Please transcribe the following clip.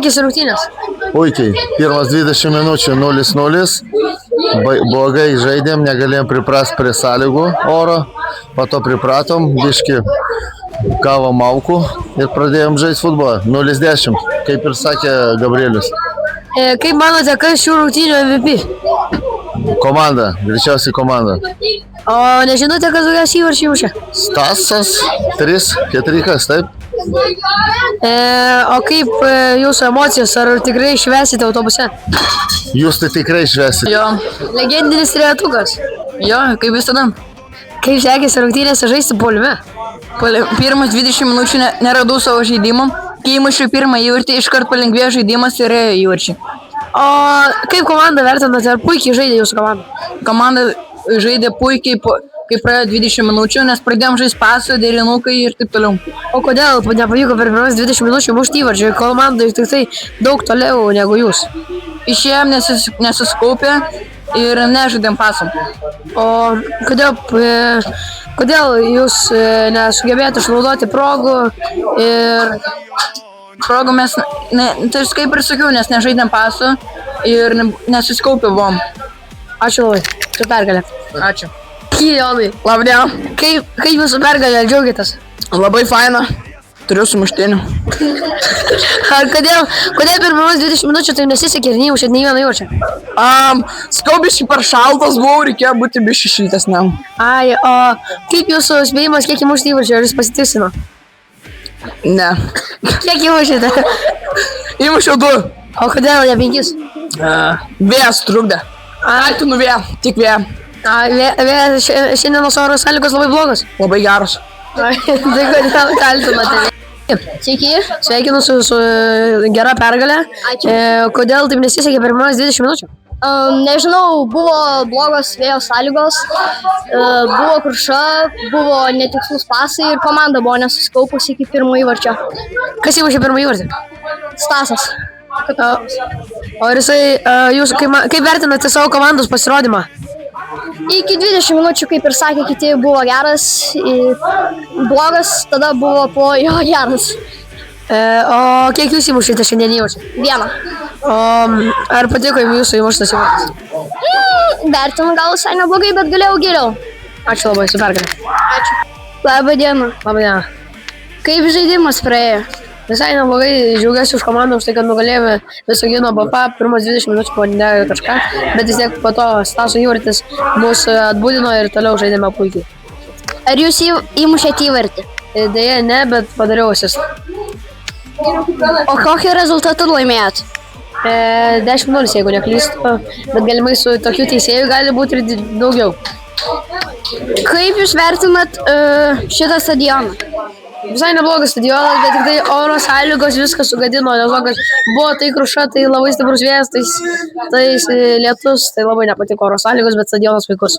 sekėsi rungtynės? Puikiai. Pirmas 20 minučių 0-0. Blogai žaidėm, negalėjom priprast prie sąlygų oro. Po to pripratom, biški kavom aukų ir pradėjom žaisti futbolą. 0-10, kaip ir sakė Gabrielius. Kaip manote, kas šių rungtynių MVP? Komanda, greičiausiai komanda. O nežinote, kas daugiausiai įvarčių mušė? Stasas, 3-4, taip? O kaip jūsų emocijos, ar tikrai švęsite autobuse? Jūs tai tikrai švęsite. Jo, Legendinis trejetukas. jo, kaip visada. Kaip sekėsi rungtynėse žaisti puolime? Pirmas 20 minučių neradau savo žaidimą. Kai įmušiau pirmą įvartį, iškart palengvėjo žaidimas ir ėjo įvarčiai. O kaip komandą vertinate, ar puikiai žaidė jūsų komanda? Komanda žaidė puikiai, kai praėjo 20 minučių, nes pradėjom žaisti pasą, derinukai ir taip toliau. O kodėl nepavyko per pirmas 20 minučių mušti įvarčių? Komandai tik tai daug toliau negu jūs. Išėjom nesuskaupę ir nežaidėm pasą. O kodėl jūs nesugebėjote išnaudoti progų ir... Progų mes, tai kaip ir sakiau, nes nežaidėm pasą ir nesuskaupę buvom. Ačiū labai, su pergalė. Ačiū. Jonai, Labdiena. kaip jūsų pergalė džiaugiatės? Labai faina. Turiu sumuštinių. Ar kodėl per pirmas 20 minučių tai nesisekė ir neįmušėt nei vieną įvarčio? Sakau, biškai per šaltas buvau, reikėjo būti biškai šiltesniam. Ai, o kaip jūsų spėjimas, kiek įmušti įvarčio, ar jis pasitiksino? Ne. Kiek įmušėte? Įmušiau 2. O kodėl ne 5? Vėjas trukdė. Kaltinu vėją, tik vėją. Šiandienos oro sąlygos labai blogos. Labai geros. Tai kodėl kaltinate? Sveiki, sveikinu su gera pergalė. Kodėl taip nesisekė per pirmas 20 minučių? Nežinau, buvo blogos vėjo sąlygos, buvo kruša, buvo netikslus pasai ir komanda buvo nesusikaupusi iki pirmo įvarčio. Kas įmušė pirmą įvartį? Stasas. O ir jisai, jūs kaip vertinate savo komandos pasirodymą? Iki 20 minučių, kaip ir sakė kiti, buvo geras, blogas, tada buvo po jo geras. O kiek jūs įmušėte šiandien įvarčių? 1. O ar patiko jums jūsų įmuštas įvartis? Vertinu gal visai neblogai, bet galėjau geriau. Ačiū labai, su pergalė. Labą dieną. Labą dieną. Kaip žaidimas praėjo? Visai neblogai, džiaugiuosi už komandą, už tai, kad nugalėjome Visagino BFA, pirmas 20 minučių po nedėjo kažką, bet vis tiek po to Staso įvartis mus atbudino ir toliau žaidėme puikiai. Ar jūs įmušėte įvartį? Deja ne, bet padariau asistą. O kokį rezultatą laimėjot? 10-0, jeigu neklystu, bet galimai su tokiu teisėju gali būti ir daugiau. Kaip jūs vertinat šitą stadioną? Visai neblogas stadionas, bet tik tai oro sąlygos viską sugadino, dėl to, kad buvo tai kruša, tai labai stiprus vėjas, tai lietus, tai labai nepatiko oro sąlygos, bet stadionas puikus.